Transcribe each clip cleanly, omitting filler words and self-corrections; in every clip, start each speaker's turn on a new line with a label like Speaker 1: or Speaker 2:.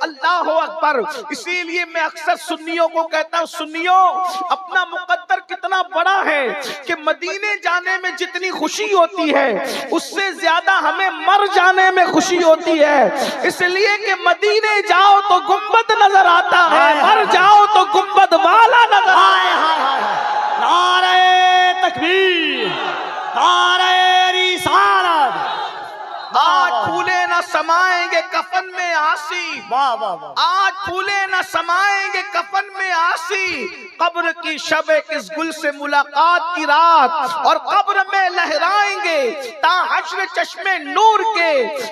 Speaker 1: اللہ اکبر. اسی لیے میں اکثر سنیوں کو کہتا ہوں، سنیوں اپنا مقدر کتنا بڑا ہے کہ مدینے جانے میں جتنی خوشی ہوتی ہے اس سے زیادہ ہمیں مر جانے میں خوشی ہوتی ہے. اس لیے کہ مدینے جاؤ تو گنبد نظر آتا ہے، مر جاؤ تو گنبد والا نظر آتا ہے.
Speaker 2: نعرہ تکبیر، نعرہ رسالت.
Speaker 1: آج پھولے نہ سمائیں گے کفن میں آسی،
Speaker 2: واہ واہ واہ.
Speaker 1: آج پھولے نہ سمائیں گے کفن میں آسی، قبر کی شب کس گل سے ملاقات کی رات، اور قبر میں لہرائیں گے تا حشر چشمے نور کے،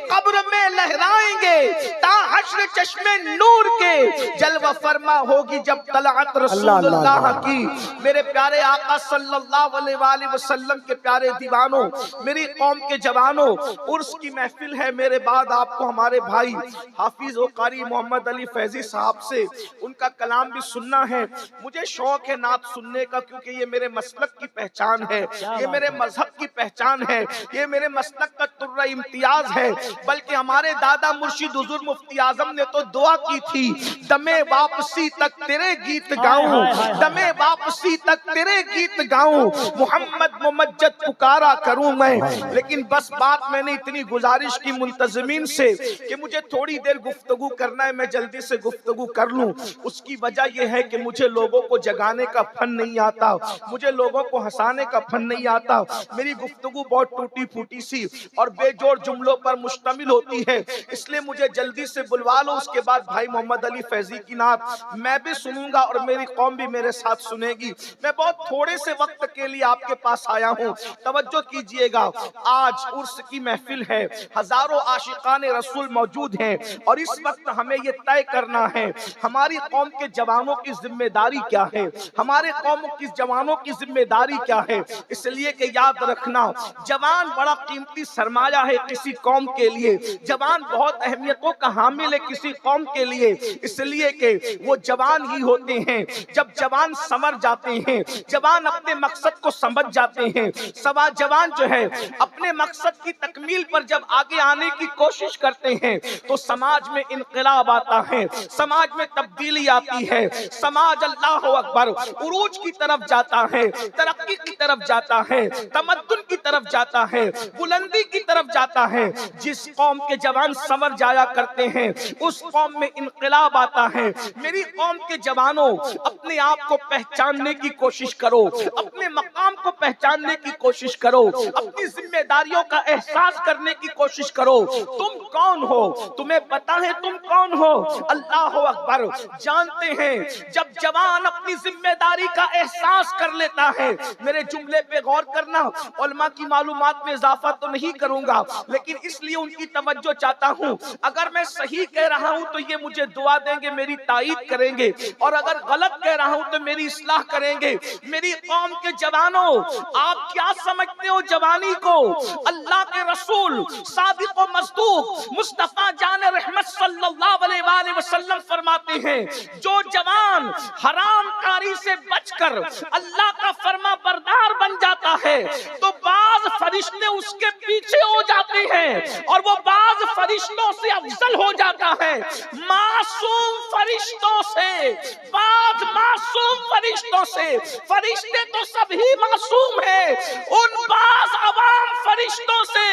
Speaker 1: قبر میں لہرائیں گے تا حشر چشمے نور کے. جلوہ فرما ہوگی جب طلعت رسول اللہ کی. میرے پیارے آقا صلی اللہ علیہ وآلہ وسلم کے پیارے دیوانوں، میری قوم کے جوانوں، عرس کی محفل ہے. میرے بعد آپ کو ہمارے بھائی حافظ و قاری محمد علی فیضی صاحب سے ان کا کلام بھی سننا ہے. مجھے شوق ہے نعت سننے کا، کیونکہ یہ میرے مسلک کی پہچان ہے، یہ میرے مذہب کی پہچان ہے، یہ میرے مسلک کا ترہ امتیاز ہے. بلکہ ہمارے دادا مرشد حضور مفتی اعظم نے تو دعا کی تھی، دمے واپسی تک تیرے گیت گاؤں، دمے واپسی تک تیرے گیت گاؤں، محمد ممجد پکارا کروں میں. لیکن بس بات میں نے اتنی گزارش کی منتظمین سے کہ مجھے تھوڑی دیر گفتگو کرنا ہے، میں جلدی سے گفتگو کر لوں. اس کی وجہ یہ ہے کہ مجھے لوگوں کو جگانے کا فن نہیں آتا، مجھے لوگوں کو ہنسانے کا فن نہیں آتا. میری گفتگو بہت ٹوٹی پھوٹی سی اور بے جوڑ جملوں پر مشتمل ہوتی ہے، اس لیے مجھے جلدی سے بلوا لو. اس کے بعد بھائی محمد علی فیضی کی نعت میں بھی سنوں گا اور میری قوم بھی میرے ساتھ سنے گی. میں بہت تھوڑے سے وقت کے لیے آپ کے پاس آیا ہوں، توجہ کیجئے گا. آج عرس کی محفل ہے، ہزاروں عاشقان رسول موجود ہیں، اور اس وقت ہمیں یہ طے کرنا ہے ہماری قوم کے جوانوں کی ذمہ داری کیا ہے، ہمارے قوم کی جوانوں کی ذمہ داری کیا ہے. اس لیے کہ یاد رکھنا، جوان بڑا قیمتی سرمایہ ہے کسی قوم کے لیے، جوان بہت اہمیتوں کا حامل ہے کسی قوم کے لیے. اس لیے کہ وہ جوان ہی ہوتے ہیں جب جوان سمر جاتے ہیں، جوان اپنے مقصد کو سمجھ جاتے ہیں. جوان جو ہے اپنے مقصد کی تکمیل پر جب آگے آنے کی کوشش کرتے ہیں تو سماج میں انقلاب آتا ہے، سماج میں تبدیلی آتی ہے، سماج اللہ اکبر عروج کی طرف جاتا ہے، ترقی کی طرف جاتا ہے، تمدن کی طرف جاتا ہے، بلندی کی طرف جاتا ہے. جس قوم کے جوان سمر جایا کرتے ہیں اس قوم میں انقلاب آتا ہے. میری قوم کے جوانوں، اپنے آپ کو پہچاننے کی کوشش کرو، اپنے مقام کو پہچاننے کی کوشش کرو، اپنی ذمہ داریوں کا احساس کرنے کی کوشش کرو. تم کون ہو؟ تمہیں پتا ہے تم کون ہو؟ اللہ اکبر. جانتے ہیں جب جوان اپنی ذمہ داری کا احساس کر لیتا ہے، میرے جملے پہ غور کرنا، علماء کی معلومات میں اضافہ تو نہیں کروں گا لیکن اس لیے ان کی توجہ چاہتا ہوں. اگر میں صحیح کہہ رہا ہوں تو یہ مجھے دعا دیں گے، میری تائید کریں گے، اور اگر غلط کہہ رہا ہوں تو میری اصلاح کریں گے. میری قوم کے جوانوں، آپ کیا سمجھتے ہو جوانی کو؟ اللہ کے رسول صادق و مصدوق مصطفیٰ جان رحمت صلی اللہ علیہ وآلہ وسلم فرماتے ہیں، جو جوان حرام کاری سے بچ کر اللہ کا فرما بردار بن جاتا ہے تو بعض فرشتے اس کے پیچھے ہو جاتے ہیں اور وہ بعض فرشتوں سے افضل ہو جاتا ہے. معصوم فرشتوں سے، بعض معصوم فرشتوں سے، فرشتے تو سبھی معصوم ہیں، ان بعض عوام فرشتوں سے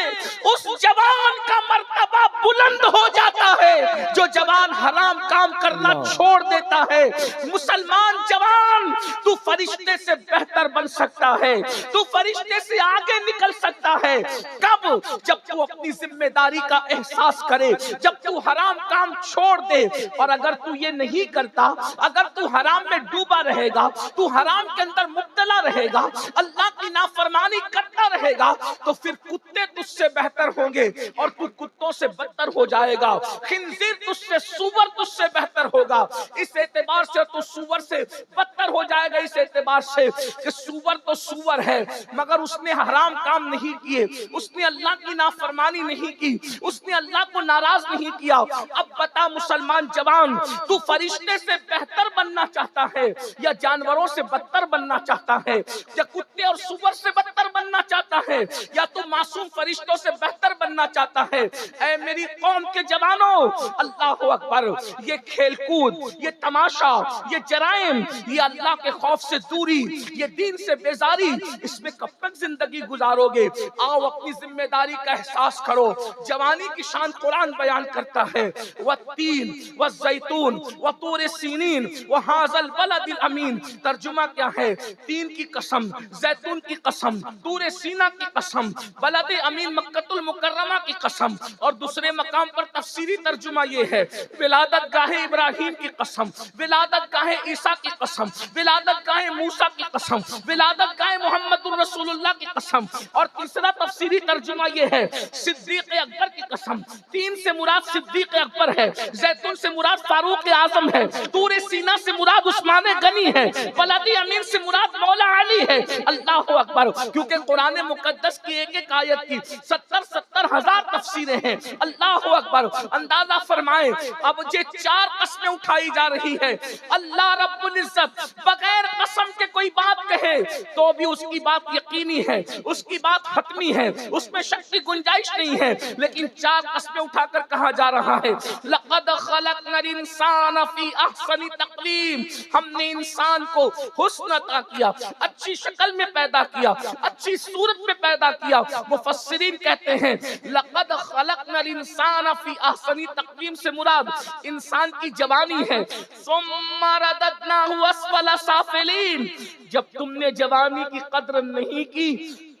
Speaker 1: اس جوان کا مرتبہ بلند ہو جاتا ہے جو جوان حرام کام کرنا چھوڑ دیتا ہے. مسلمان جوان، تو فرشتے سے بہتر بن سکتا ہے، تو فرشتے سے آگے نکل سکتا ہے. کب؟ جب تو اپنی ذمہ داری کا احساس کرے، جب تو حرام کام چھوڑ دے. اور اگر تو یہ نہیں کرتا، اگر تو حرام میں ڈوبا رہے گا، تو حرام کے اندر مبتلا رہے گا، اللہ کی نافرمانی کرتا رہے گا، تو پھر کتے تجھ سے بہتر ہوں گے اور تو کتوں سے بدتر ہو جائے گا. خنزیر تجھ سے، سور تجھ سے بہتر ہوگا. اس اعتبار سے تو سور سے بدتر ہو جائے گا، اس اعتبار سے کہ سور تو سور ہے مگر اس نے حرام کام نہیں کیے، اس نے اللہ کی نافرمانی نہیں کی، اس نے اللہ کو ناراض نہیں کیا. اب بتا مسلمان جوان، تو فرشتے سے بہتر بننا چاہتا ہے یا جانوروں سے بدتر بننا چاہتا ہے، یا کتے اور سور سے بدتر بننا بننا چاہتا ہے یا تو معصوم فرشتوں سے بہتر بننا چاہتا ہے؟ اے میری قوم کے جوانوں، اللہ اکبر، یہ کھیل کود، یہ تماشا، یہ جرائم، یہ اللہ کے خوف سے دوری، یہ دین سے بیزاری، اس میں کب تک زندگی گزارو گے؟ آؤ اپنی ذمہ داری کا احساس کرو۔ جوانی کی شان قرآن بیان کرتا ہے، والتین والزیتون وطور سینین وہذا البلد الامین۔ ترجمہ کیا ہے؟ تین کی قسم، زیتون کی قسم، طور سینا کی قسم، بلد امین مکۃ المکرمہ کی قسم۔ اور دوسرے مقام پر تفسیری ترجمہ یہ ہے، ولادت گاہ ابراہیم کی قسم، ولادت گاہ عیسیٰ کی قسم، ولادت گاہ موسیٰ کی قسم، ولادت گاہ محمد الرسول اللہ کی قسم۔ اور تیسرا تفسیری ترجمہ یہ ہے، صدیق اکبر کی قسم۔ تین سے مراد صدیق اکبر ہے، زیتون سے مراد فاروق اعظم ہے، طور سینا سے مراد عثمان غنی ہے، بلد امین سے مراد مولا علی ہے۔ اللہ اکبر، کیونکہ قرآن مقدس کی ایک ایک آیت کی 70 ہزار تفسیریں ہیں۔ اللہ اکبر، اندازہ فرمائیں اب یہ چار قسمیں اٹھائی جا رہی ہے۔ اللہ رب العزت بغیر قسم کے کوئی بات کہے تو بھی اس کی بات یقینی ہے، اس کی بات حتمی ہے، اس میں شک کی گنجائش نہیں ہے، لیکن چار قسمیں اٹھا کر کہا جا رہا ہے، لقد خلقنا الانسان فی احسن تقویم۔ ہم نے انسان کو حسن عطا کیا، اچھی شکل میں پیدا کیا، اچھی صورت میں پیدا کیا۔ مفسرین کہتے ہیں لقد خلقنا الانسان فی احسن تقویم سے مراد انسان کی جوانی ہے۔ ثم رددناہ اسفل سافلین، جب تم نے جوانی کی قدر نہیں کی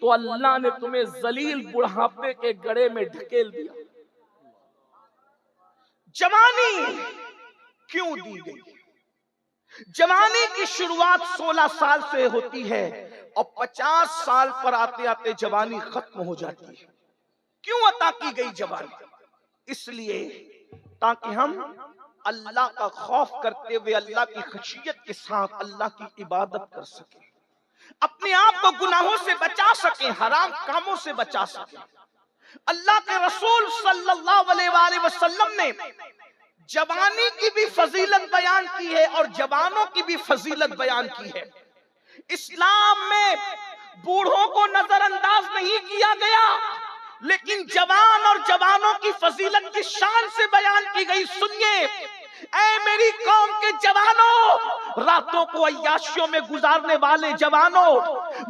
Speaker 1: تو اللہ نے تمہیں ذلیل بڑھاپے کے گڑھے میں ڈھکیل دیا۔ جوانی کیوں دی گئی؟ جوانی کی شروعات 16 سال سے ہوتی ہے اور 50 سال پر آتے آتے جوانی ختم ہو جاتی ہے۔ کیوں عطا کی گئی جوانی؟ اس لیے تاکہ ہم اللہ کا خوف کرتے ہوئے اللہ کی خشیت کے ساتھ اللہ کی عبادت کر سکیں، اپنے آپ کو گناہوں سے بچا سکیں، حرام کاموں سے بچا سکیں۔ اللہ کے رسول صلی اللہ علیہ وآلہ وسلم نے جوانی کی بھی فضیلت بیان کی ہے اور جوانوں کی بھی فضیلت بیان کی ہے۔ اسلام میں بوڑھوں کو نظر انداز نہیں کیا گیا، لیکن جوان اور جوانوں کی فضیلت کی شان سے بیان کی گئی۔ سنیے اے میری قوم کے جوانوں، راتوں کو عیاشیوں میں گزارنے والے جوانوں،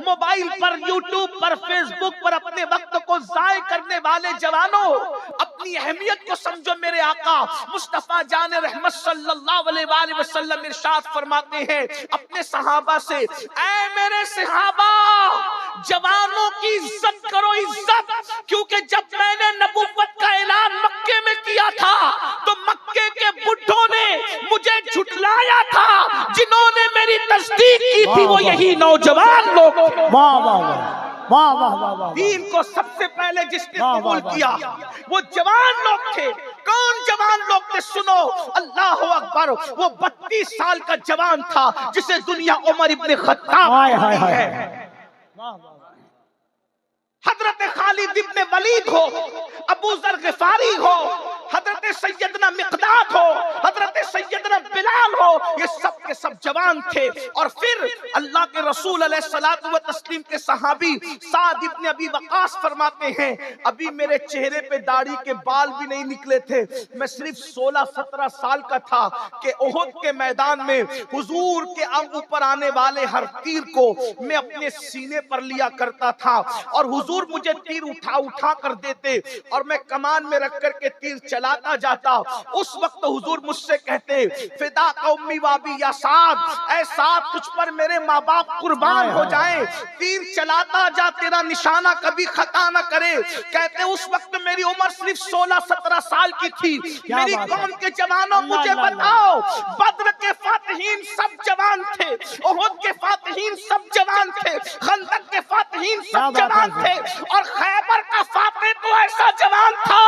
Speaker 1: موبائل پر، یوٹیوب پر، فیس بک پر اپنے وقت کو ضائع کرنے والے جوانوں، اپنی اہمیت کو سمجھو۔ میرے آقا مصطفیٰ جان رحمت صلی اللہ علیہ وآلہ وسلم ارشاد فرماتے ہیں اپنے صحابہ سے، اے میرے صحابہ، جوانوں کی عزت کرو، عزت، کیونکہ جب میں نے نبوت کا اعلان مکے میں کیا تھا تو مکے کے بڈھوں نے مجھے جھٹلایا تھا، جنہوں نے میری تصدیق کی تھی وہ یہی نوجوان لوگ تھے۔
Speaker 2: واہ واہ واہ واہ واہ واہ۔
Speaker 1: دین کو سب سے پہلے جس نے قبول کیا وہ جوان لوگ تھے۔ کون جوان لوگ تھے؟ سنو، اللہ اکبر، وہ 32 سال کا جوان تھا جسے دنیا عمر ابن خطاب کہتی ہے۔ حضرت خالد ابن ولید ہو، ابو ذر غفاری ہو، حضرت سیدنا مقداد ہو، حضرت سیدنا بلال ہو، یہ سب کے سب جوان تھے۔ اور پھر اللہ کے رسول علیہ الصلوۃ والتسلیم کے صحابی سعد ابن ابی وقاص فرماتے ہیں ابھی میرے چہرے پہ داڑھی کے بال بھی نہیں نکلے تھے، میں صرف 16-17 سال کا تھا کہ احد کے میدان میں حضور کے اوپر آنے والے ہر تیر کو میں اپنے سینے پر لیا کرتا تھا اور حضور مجھے تیر اٹھا کر دیتے اور میں کمان میں رکھ کر کے تیر چلاتا جاتا۔ اس وقت حضور مجھ سے کہتے فدا قومی وابی یا سعد، اے سعد تجھ پر میرے ماں باپ قربان ہو جائیں، تیر چلاتا جا، تیرا نشانہ کبھی خطا نہ کرے۔ کہتے اس وقت میری عمر صرف 16-17 سال کی تھی۔ میری قوم کے جوانوں مجھے بتاؤ، بدر کے فاتحین سب جوان تھے، احد کے فاتحین سب جوان تھے، خندق کے فاتحین سب جوان تھے، اور خیبر کا فاتح تو ایسا جوان تھا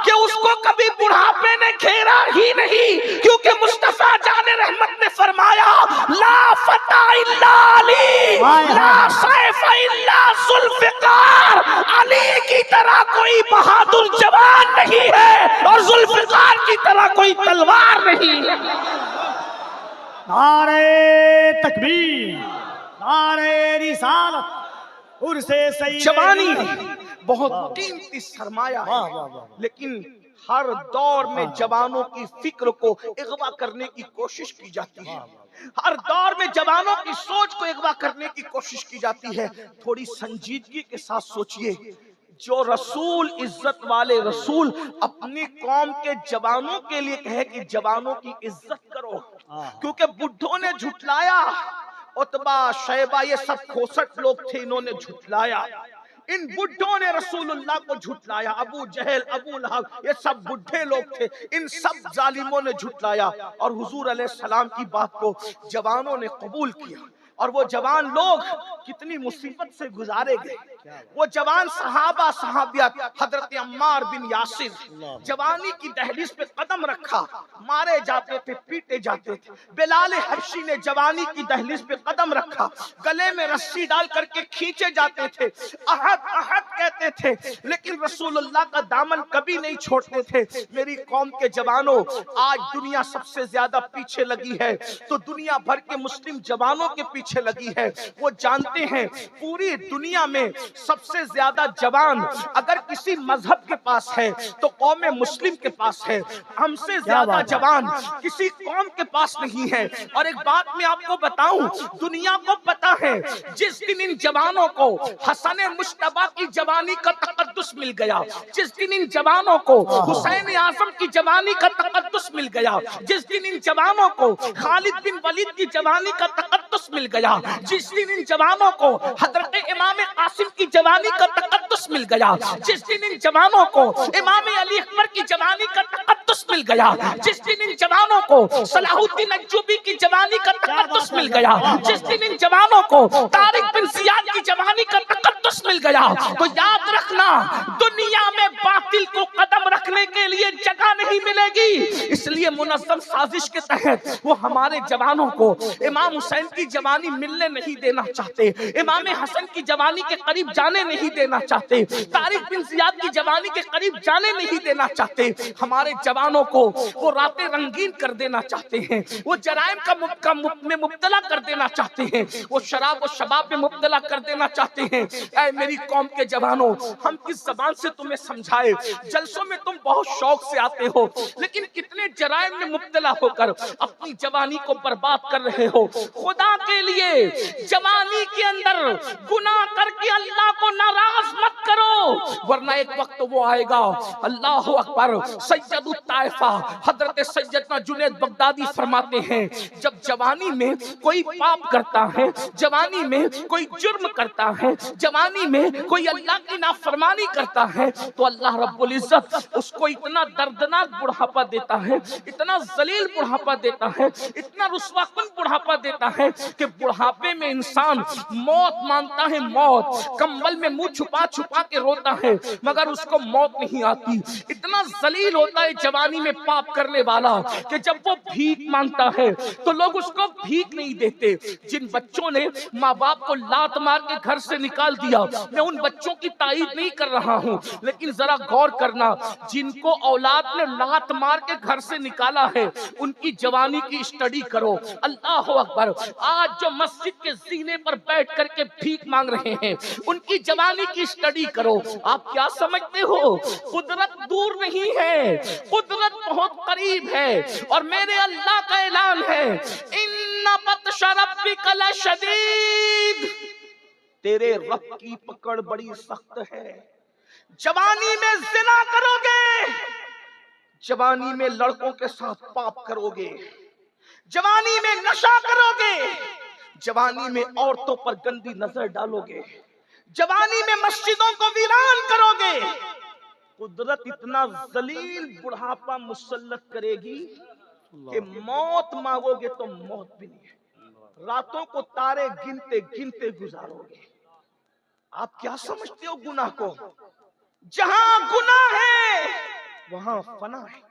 Speaker 1: کہ اس کو کبھی بڑھاپے نے گھیرا ہی نہیں، کیونکہ مصطفیٰ جان رحمت نے فرمایا لا فتح الا علی، لا سیف الا ذوالفقار، علی کی طرح کوئی بہادر جوان نہیں ہے اور ذوالفقار کی طرح کوئی تلوار نہیں ہے۔
Speaker 2: نعرہ تکبیر، نعرہ رسالت، عرص سید
Speaker 1: جوانی بہت قیمتی سرمایہ
Speaker 2: واہ
Speaker 1: ہے،
Speaker 2: واہ واہ،
Speaker 1: لیکن ہر دور میں جوانوں کی فکر کو اغوا کرنے کی کوشش کی جاتی ہے، ہر دور میں جوانوں کی سوچ کو اغوا کرنے کی کوشش کی جاتی ہے۔ تھوڑی سنجیدگی کے ساتھ سوچئے، جو رسول، عزت والے رسول اپنی قوم کے جوانوں کے لیے کہے کہ جوانوں کی عزت کرو، کیونکہ بڈھوں نے جھٹلایا، عتبہ، شیبہ، یہ سب کھوسٹ لوگ تھے، انہوں نے جھٹلایا، ان بڈھوں نے رسول اللہ کو جھٹلایا، ابو جہل، ابو لہب، یہ سب بڈھے لوگ تھے، ان سب ظالموں نے جھٹلایا، اور حضور علیہ السلام کی بات کو جوانوں نے قبول کیا، اور وہ جوان لوگ کتنی مصیبت سے گزارے گئے۔ وہ جوان صحابہ صحابیات، حضرت عمار بن یاسر جوانی کی دہلیز پہ قدم رکھا، مارے جاتے تھے، پیٹے جاتے تھے۔ بلال حبشی نے جوانی کی دہلیز پہ قدم رکھا، گلے میں رسی ڈال کر کے کھینچے جاتے تھے، احد احد کہتے تھے، لیکن رسول اللہ کا دامن کبھی نہیں چھوڑتے تھے۔ میری قوم کے جوانوں، آج دنیا سب سے زیادہ پیچھے لگی ہے تو دنیا بھر کے مسلم جوانوں کے پیچھے لگی ہے۔ وہ جانتے ہیں پوری دنیا میں سب سے زیادہ جوان اگر کسی مذہب کے پاس ہے تو قوم مسلم کے پاس ہے، ہم سے زیادہ جوان کسی قوم کے پاس نہیں ہے۔ اور ایک بات میں آپ کو بتاؤں، دنیا کو پتا ہے جس دن ان جوانوں کو حسن مجتبیٰ کی جوانی کا تقدس مل گیا، جس دن ان جوانوں کو حسین اعظم کی جوانی کا تقدس مل گیا، جس دن ان جوانوں کو خالد بن ولید کی جوانی کا تقدس مل گیا، جس دن ان جوانوں کو حضرت امام قاسم کی جوانی کا تقدس مل گیا، جس دن ان جوانوں کو امام علی اکبر کی جوانی کا تقدس مل گیا، جس دن ان جوانوں کو صلاح الدین ایوبی کی جوانی کا تقدس مل گیا، جس دن ان جوانوں کو طارق بن زیاد کی جوانی کا تقدس مل گیا، تو یاد رکھنا دنیا میں باطل کو قدم رکھنے کے لیے جگہ نہیں ملے گی۔ اس لیے منظم سازش کے تحت وہ ہمارے جوانوں کو امام حسین کی جوانی ملنے نہیں دینا چاہتے، امام حسن کی جوانی کے قریب جانے نہیں دینا چاہتے، طارق بن زیاد کی جوانی کے قریب جانے نہیں دینا چاہتے۔ ہمارے جوانوں کو وہ راتیں رنگین کر دینا چاہتے ہیں، وہ جرائم میں مبتلا کر دینا چاہتے ہیں، وہ شراب و شباب میں مبتلا کر دینا چاہتے ہیں۔ اے میری قوم کے جوانوں، ہم کس زبان سے تمہیں سمجھائے؟ جلسوں میں تم بہت شوق سے آتے ہو، لیکن کتنے جرائم میں مبتلا ہو کر اپنی جوانی کو برباد کر رہے ہو۔ خدا کے لیے جوانی کے اندر گناہ کر کے اللہ کو ناراض مت کرو، ورنہ ایک وقت وہ آئے گا، اللہ اکبر۔ سید الطائفہ حضرت سیدنا جنید بغدادی فرماتے ہیں، جب جوانی میں کوئی پاپ کرتا ہے، جوانی میں کوئی جرم کرتا ہے، جوانی میں کوئی اللہ کی نافرمانی کرتا ہے، تو اللہ رب العزت اس کو اتنا دردناک بڑھاپا دیتا ہے، اتنا ذلیل بڑھاپا دیتا ہے، اتنا رسوا کن بڑھاپا دیتا ہے کہ بڑھاپے میں انسان موت مانگتا ہے، موت، کمبل میں منہ چھپا چھپا کے روتا ہے مگر اس کو موت نہیں آتی۔ اتنا ذلیل ہوتا ہے جوانی میں پاپ کرنے والا کہ جب وہ بھیک مانگتا ہے تو لوگ اس کو بھیک نہیں دیتے۔ جن بچوں نے ماں باپ کو لات مار کے گھر سے نکال دیا، میں ان بچوں کی تائید نہیں کر رہا ہوں، لیکن ذرا غور کرنا، جن کو اولاد نے لات مار کے گھر سے نکالا ہے ان کی جوانی کی اسٹڈی کرو۔ اللہ اکبر۔ آج جو مسجد کے زینے پر بیٹھ کر کے بھیک مانگ رہے ہیں ان کی جوانی کی اسٹڈی کرو۔ آپ کیا سمجھتے ہو؟ قدرت دور نہیں ہے، قدرت بہت قریب ہے، اور میرے اللہ کا اعلان ہے، ان بطش ربک لشدید، تیرے رب کی پکڑ بڑی سخت ہے۔ جوانی میں زنا کرو گے، جوانی میں لڑکوں کے ساتھ پاپ کرو گے، جوانی میں نشہ کرو گے، جوانی میں عورتوں پر گندی نظر ڈالو گے، جوانی میں مسجدوں کو ویران کرو گے، قدرت اتنا ذلیل بڑھاپا مسلط کرے گی کہ موت مانگو گے تو موت بھی نہیں ہے، راتوں کو تارے گنتے گنتے گزارو گے۔ آپ کیا سمجھتے ہو گناہ کو؟ جہاں گناہ ہے وہاں فنا ہے۔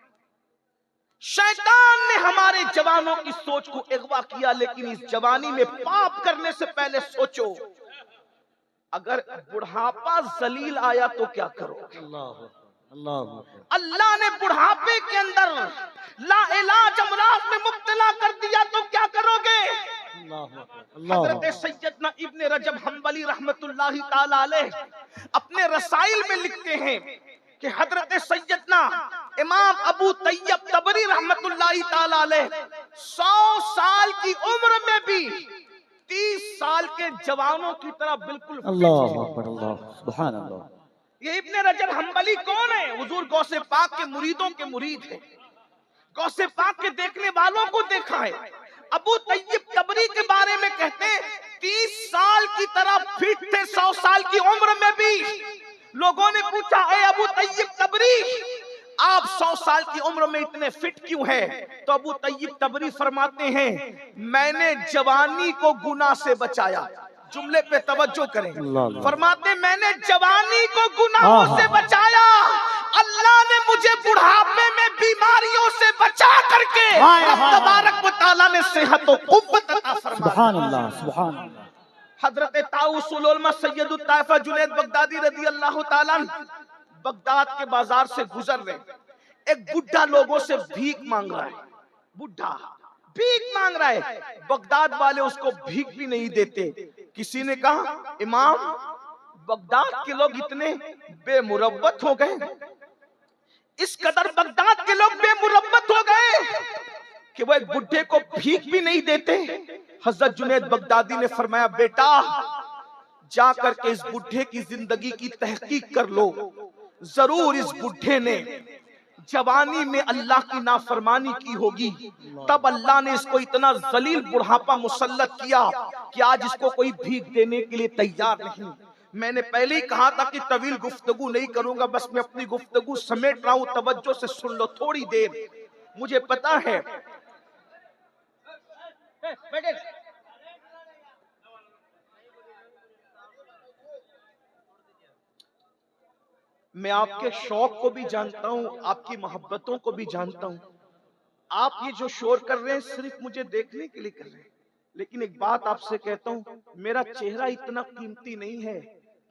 Speaker 1: شیطان نے ہمارے جوانوں کی سوچ کو اغوا کیا، لیکن اس جوانی میں پاپ کرنے سے پہلے سوچو، اگر بڑھاپا ذلیل آیا تو کیا کرو؟ اللہ نے بڑھاپے کے اندر لا علاج امراض میں مبتلا کر دیا تو کیا کرو گے؟ حضرت سیدنا سیدنا ابن رجب حنبلی رحمت اللہ تعالی علیہ اپنے رسائل میں لکھتے ہیں کہ حضرت سیدنا امام ابو طیب طبری رحمت اللہ تعالی علیہ 100 سال کی عمر میں بھی 30 سال کے جوانوں کی طرح بالکل
Speaker 2: اللہ اکبر، اللہ سبحان اللہ۔
Speaker 1: یہ ابن رجب حنبلی کون ہے؟ حضور غوث پاک کے مریدوں کے مرید ہیں، غوث پاک کے دیکھنے والوں کو دیکھا ہے۔ ابو طیب طبری کے بارے میں کہتے ہیں 30 سال کی طرح فٹ تھے 100 سال کی عمر میں بھی۔ لوگوں نے پوچھا اے ابو طیب طبری آپ 100 سال کی عمر میں اتنے فٹ کیوں ہے؟ تو ابو طیب طبری فرماتے ہیں میں نے جوانی کو گناہ سے بچایا۔ جملے پہ توجہ کریں، فرماتے ہیں میں نے جوانی کو گناہوں سے بچایا، اللہ نے مجھے بڑھاپے میں بیماریوں سے بچا کر کے رب تبارک و تعالیٰ نے صحت و قوت عطا فرمائی۔
Speaker 2: سبحان اللہ سبحان اللہ۔
Speaker 1: حضرت طاؤس العلماء سید الطائفہ جنید بغدادی رضی اللہ تعالیٰ بغداد کے بازار سے گزر رہے، ایک بڈھا لوگوں سے بھیک مانگ رہا ہے، بڈھا بھیک مانگ رہا ہے، بغداد والے اس کو بھیک بھی نہیں دیتے۔ کسی نے کہا امام بغداد کے لوگ اتنے بے مروت ہو گئے، اس قدر بغداد کے لوگ بے مروت ہو گئے کہ وہ ایک بڈھے کو بھیک بھی نہیں دیتے۔ حضرت جنید بغدادی نے فرمایا بیٹا جا کر کے اس بڈھے کی زندگی کی تحقیق کر لو، ضرور اس بڈھے نے جوانی میں اللہ کی نافرمانی کی ہوگی، تب اللہ نے اس کو اتنا ذلیل بڑھاپا مسلط کیا کہ آج اس کو کوئی بھیک دینے کے لیے تیار نہیں۔ میں نے پہلے ہی کہا تھا کہ طویل گفتگو نہیں کروں گا، بس میں اپنی گفتگو سمیٹ رہا ہوں، توجہ سے سن لو تھوڑی دیر۔ مجھے پتا ہے میں آپ کے شوق کو بھی جانتا ہوں، آپ کی محبتوں کو بھی جانتا ہوں۔ آپ یہ جو شور کر رہے ہیں صرف مجھے دیکھنے کے لیے کر رہے ہیں، لیکن ایک بات آپ سے کہتا ہوں، میرا چہرہ اتنا قیمتی نہیں ہے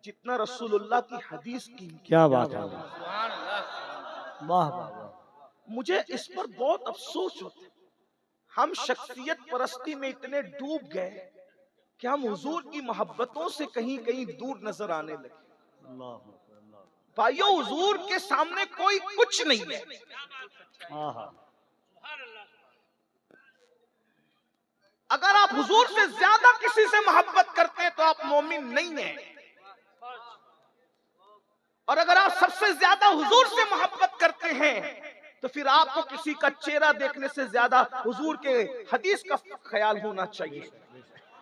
Speaker 1: جتنا رسول اللہ کی حدیث قیمتی۔
Speaker 2: کیا بات ہے، واہ واہ۔
Speaker 1: مجھے اس پر بہت افسوس ہوتا ہے، ہم شخصیت پرستی میں اتنے ڈوب گئے کہ ہم حضور کی محبتوں سے کہیں کہیں دور نظر آنے لگے۔ بھائیو حضور کے سامنے کوئی کچھ نہیں ہے۔ اگر آپ حضور سے زیادہ کسی سے محبت کرتے ہیں تو آپ مومن نہیں ہیں، اور اگر آپ سب سے زیادہ حضور سے محبت کرتے ہیں تو پھر آپ کو کسی کا چہرہ دیکھنے سے زیادہ حضور کے حدیث کا خیال ہونا چاہیے،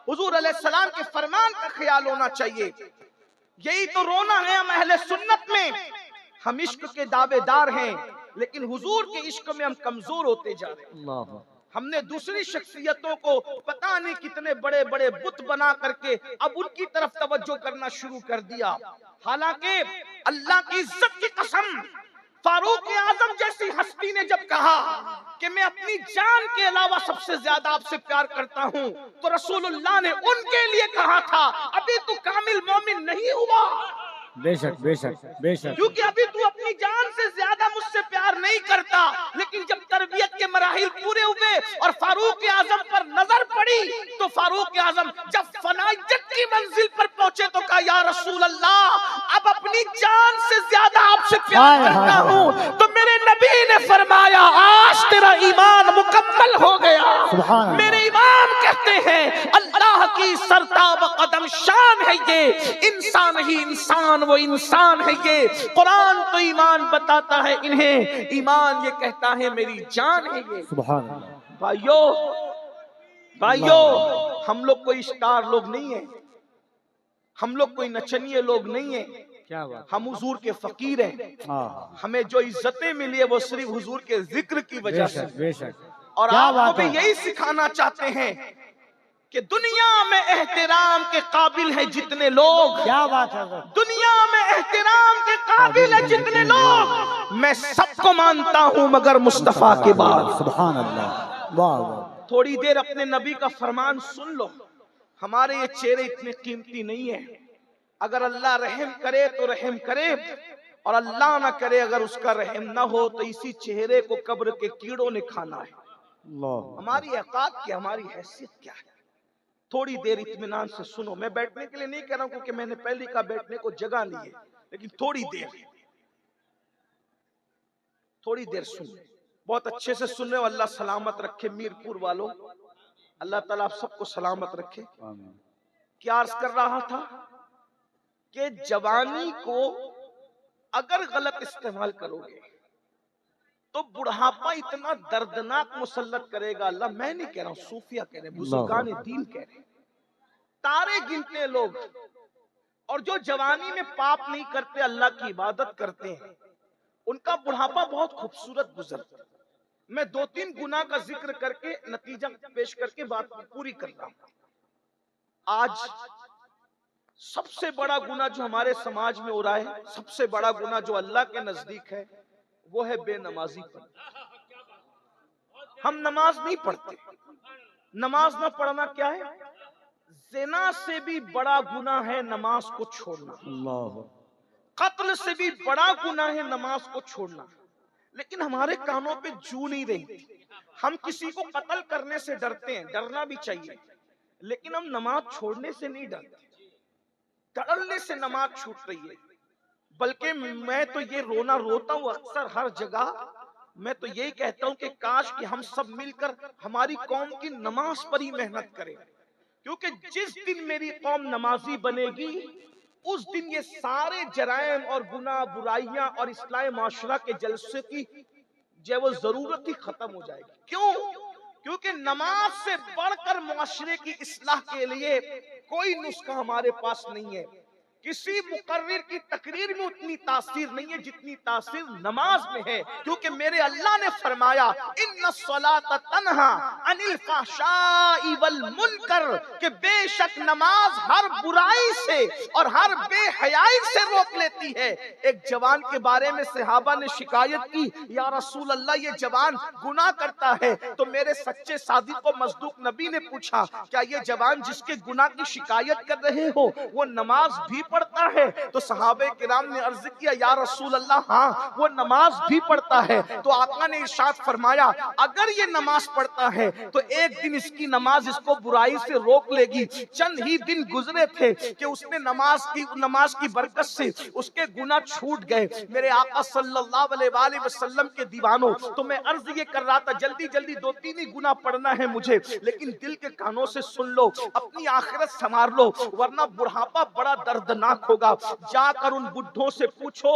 Speaker 1: حضور علیہ السلام کے فرمان کا خیال ہونا چاہیے۔ یہی تو رونا ہے ہم اہل سنت میں، ہم عشق کے دعوے دار ہیں لیکن حضور کے عشق میں ہم کمزور ہوتے جا رہے ہیں۔ ہم نے دوسری شخصیتوں کو پتہ نہیں کتنے بڑے بڑے بت بنا کر کے اب ان کی طرف توجہ کرنا شروع کر دیا، حالانکہ اللہ کی عزت کی قسم فاروق اعظم جیسی ہستی نے جب کہا کہ میں اپنی جان کے علاوہ سب سے زیادہ آپ سے پیار کرتا ہوں تو رسول اللہ نے ان کے لیے کہا تھا ابھی تو کامل مومن نہیں ہوا،
Speaker 2: بے شک بے شک بے شک،
Speaker 1: کیونکہ ابھی تو اپنی جان سے زیادہ مجھ سے پیار نہیں کرتا۔ لیکن جب تربیت کے مراحل پورے ہوئے اور فاروق اعظم پر نظر پڑی تو فاروق اعظم جب فنائیت کی منزل پر پہنچے تو کہا یا رسول اللہ اب اپنی جان سے زیادہ آپ سے پیار کرتا ہوں، تو میرے نبی نے فرمایا آج تیرا ایمان مکمل ہو گیا۔ میرے امام کہتے ہیں اللہ کی سرتاب قدم شان ہے یہ، انسان ہی انسان وہ انسان ہے یہ، قرآن تو ایمان بتاتا ہے انہیں، ایمان یہ کہتا ہے میری جان ہے یہ۔
Speaker 2: سبحان اللہ۔
Speaker 1: بھائیو ہم لوگ کوئی اسٹار لوگ نہیں ہیں، ہم لوگ کوئی نچنیے لوگ نہیں ہیں،
Speaker 2: کیا بات،
Speaker 1: ہم حضور کے فقیر ہیں۔ ہمیں جو عزتیں ملی ہے وہ صرف حضور کے ذکر کی وجہ سے،
Speaker 2: بے شک،
Speaker 1: اور آپ کو بھی یہی سکھانا چاہتے ہیں کہ دنیا میں احترام کے قابل ہیں جتنے لوگ،
Speaker 2: کیا بات ہے،
Speaker 1: دنیا میں احترام کے قابل ہیں جتنے لوگ، میں سب کو مانتا ہوں مگر مصطفیٰ کے بعد۔
Speaker 2: سبحان اللہ، واہ واہ۔
Speaker 1: تھوڑی دیر اپنے نبی کا فرمان سن لو، ہمارے یہ چہرے اتنے قیمتی نہیں ہیں، اگر اللہ رحم کرے تو رحم کرے، اور اللہ نہ کرے اگر اس کا رحم نہ ہو تو اسی چہرے کو قبر کے کیڑوں نے کھانا ہے۔ ہماری اوقات کیا، ہماری حیثیت کیا ہے؟ تھوڑی دیر اطمینان سے سنو. میں بیٹھنے کے لیے نہیں کہہ رہا ہوں کیونکہ میں نے پہلی کا بیٹھنے کو جگہ نہیں ہے, لیکن تھوڑی دیر سنو, بہت اچھے سے سن رہے ہو. اللہ سلامت رکھے میر پور والوں, اللہ تعالیٰ آپ سب کو سلامت رکھے. کیا عرض کر رہا تھا کہ جوانی کو اگر غلط استعمال کرو گے تو بڑھاپا اتنا دردناک مسلط کرے گا. اللہ میں نہیں کہہ رہا ہوں, صوفیہ کہہ رہے ہیں, بزرگان دین کہہ رہے ہیں, تارے گنتے لوگ, اور جو جوانی میں پاپ نہیں کرتے اللہ کی عبادت کرتے ہیں ان کا بڑھاپا بہت خوبصورت گزرتا ہے. میں 2-3 گناہ کا ذکر کر کے نتیجہ پیش کر کے بات پوری کر رہا ہوں. آج سب سے بڑا گناہ جو ہمارے سماج میں ہو رہا ہے, سب سے بڑا گناہ جو اللہ کے نزدیک ہے, وہ ہے بے نمازی پڑھنا. ہم نماز نہیں پڑھتے. نماز نہ پڑھنا کیا ہے؟ زنا سے بھی بڑا گناہ ہے نماز کو چھوڑنا. قتل سے بھی بڑا گناہ ہے نماز کو چھوڑنا. لیکن ہمارے کانوں پہ جو نہیں رہی. ہم کسی کو قتل کرنے سے ڈرتے ہیں, ڈرنا بھی چاہیے, لیکن ہم نماز چھوڑنے سے نہیں ڈرتے. ڈرنے سے نماز چھوٹ رہی ہے. بلکہ میں تو یہ رونا روتا ہوں اکثر ہر جگہ. میں تو یہی کہتا ہوں کہ کاش کہ ہم سب مل کر ہماری قوم کی نماز پر ہی محنت کریں, کیونکہ جس دن میری قوم نمازی بنے گی اس دن یہ سارے جرائم اور گناہ برائیاں اور اصلاح معاشرہ کے جلسے کی جو وہ ضرورت ہی ختم ہو جائے گی. کیوں؟ کیونکہ نماز سے بڑھ کر معاشرے کی اصلاح کے لیے کوئی نسخہ ہمارے پاس نہیں ہے. کسی مقرر کی تقریر میں اتنی تاثیر نہیں ہے جتنی تاثیر نماز میں ہے, کیونکہ میرے اللہ نے فرمایا ان الصلاۃ تنہی عن الفحشاء والمنکر, کہ بے شک نماز ہر برائی سے اور ہر بے حیائی سے روک لیتی ہے. ایک جوان کے بارے میں صحابہ نے شکایت کی, یا رسول اللہ یہ جوان گناہ کرتا ہے. تو میرے سچے صادق و مصدوق نبی نے پوچھا, کیا یہ جوان جس کے گناہ کی شکایت کر رہے ہو وہ نماز بھی پڑھتا ہے؟ تو صحابہ کرام نے عرض کیا, یا رسول اللہ ہاں وہ نماز بھی پڑھتا ہے. تو آقا نے ارشاد فرمایا, اگر یہ نماز پڑھتا ہے تو ایک دن اس کی نماز اس کو برائی سے روک لے گی. چند ہی دن گزرے تھے کہ اس نے نماز کی برکت سے اس کے گناہ چھوٹ گئے. میرے آقا صلی اللہ علیہ وآلہ وسلم کے دیوانوں, تو میں عرض یہ کر رہا تھا جلدی 2-3 ہی گناہ پڑھنا ہے مجھے, لیکن دل کے کانوں سے سن لو, اپنی آخرت سنوار لو, ورنہ بڑھاپا بڑا دردناک ہوگا. جا کر ان بڈھوں سے پوچھو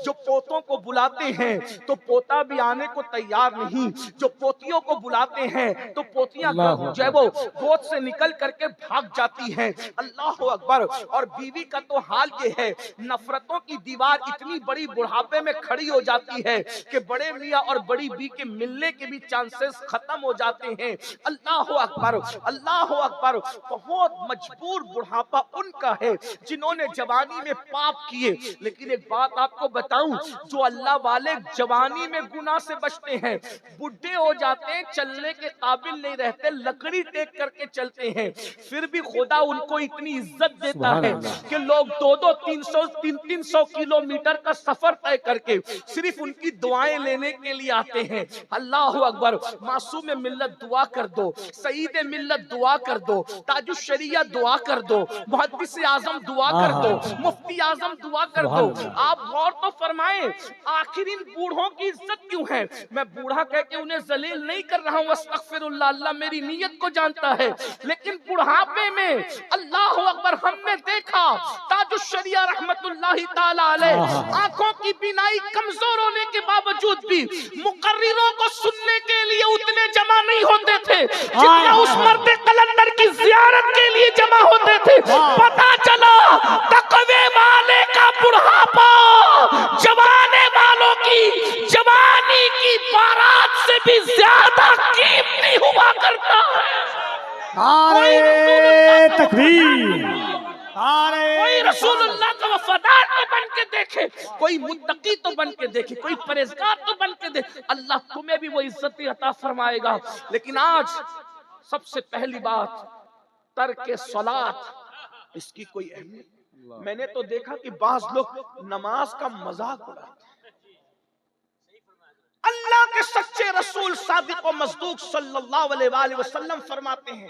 Speaker 1: جو پوتوں کو بلاتے ہیں تو پوتا بھی آنے کو تیار نہیں, جو پوتیوں کو بلاتے ہیں تو پوتیاں جو ہے وہ گود سے نکل کر کے بھاگ جاتی ہیں. اللہ اکبر. اور بیوی کا تو حال یہ ہے, نفرتوں کی دیوار اتنی بڑی بڑھاپے میں کھڑی ہو جاتی ہے کہ بڑے میاں اور بڑی بی کے ملنے کے بھی چانسز ختم ہو جاتے ہیں. اللہ اکبر, اللہ اکبر. بہت مجبور بڑھاپا ان کا ہے جنہوں نے جوانی میں پاپ کیے. لیکن ایک بات آپ کو بتاؤں, جو اللہ والے جوانی میں گناہ سے بچتے ہیں, بڈھے ہو جاتے ہیں, چلنے کے قابل نہیں رہتے, لکڑی ٹیک کر کے چلتے ہیں, پھر بھی خدا ان کو اتنی عزت دیتا ہے کہ لوگ 200-300 کلومیٹر کا سفر طے کر کے صرف ان کی دعائیں لینے کے لیے آتے ہیں. اللہ اکبر. معصوم ملت دعا کر دو, سعید ملت دعا کر دو, تاج الشریعہ دعا کر دو, محدث اعظم دعا کر دو, مفتی اعظم دعا کر دو. آپ غور تو فرمائیں, آخر ان بوڑھوں کی عزت کیوں ہے؟ میں بوڑھا کہہ کے انہیں ذلیل نہیں کر رہا ہوں, استغفر اللہ, اللہ میری نیت کو جانتا ہے, لیکن بڑھاپے میں اللہ اکبر ہم نے دیکھا تاج الشریعہ رحمت اللہ تعالی علیہ آنکھوں کی بینائی کمزور ہونے کے باوجود بھی مقرروں کو سننے کے لیے اتنے جمع نہیں ہوتے تھے جتنا اس مرد قلندر کی زیارت کے لیے جمع ہوتے تھے. پتا چلا تقوی والے کا بڑھاپا جوانے والوں کی جوانی کی بارات سے بھی زیادہ قیمتی ہوا کرتا ہے.
Speaker 3: نعرہ تکبیر,
Speaker 1: کوئی رسول اللہ کا وفادار تو بن کے دیکھے, کوئی متقی تو بن کے دیکھے, کوئی پرہیزگار تو بن کے دیکھے, اللہ تمہیں بھی وہ عزت عطا فرمائے گا. لیکن آج سب سے پہلی بات ترک صلاۃ, اس کی کوئی اہمیت. میں نے تو دیکھا کہ بعض لوگ نماز کا مذاق اڑاتے ہیں. اللہ کے سچے رسول صادق و مصدوق صلی اللہ علیہ وآلہ وسلم فرماتے ہیں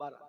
Speaker 1: 12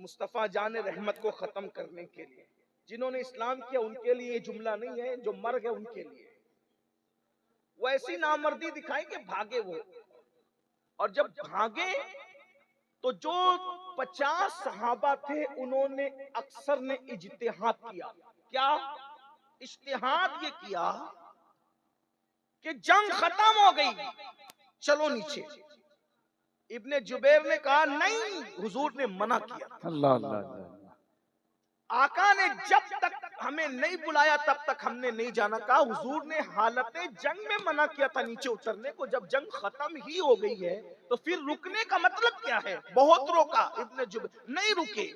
Speaker 1: مصطفیٰ جان رحمت کو ختم کرنے کے لیے، جنہوں نے اسلام کیا ان کے لیے یہ جملہ نہیں ہے، جو مر گئے ان کے لیے۔ وہ ایسی نامردی دکھائی کہ بھاگے وہ، اور جب بھاگے تو جو 50 صحابہ تھے انہوں نے اکثر نے اجتہاد کیا۔ کیا اجتہاد یہ کیا کہ جنگ ختم ہو گئی، چلو نیچے۔ ابن جبیر نے کہا نہیں، حضور نے منع کیا۔
Speaker 2: اللہ اللہ اللہ۔
Speaker 1: آقا نے جب تک ہمیں نہیں بلایا تب تک ہم نے نہیں جانا، کہا حضور نے حالت جنگ میں منع کیا تھا نیچے اترنے کو، جب جنگ ختم ہی ہو گئی ہے تو پھر رکنے کا مطلب کیا ہے؟ بہت روکا ابن جبیر، نہیں رکے۔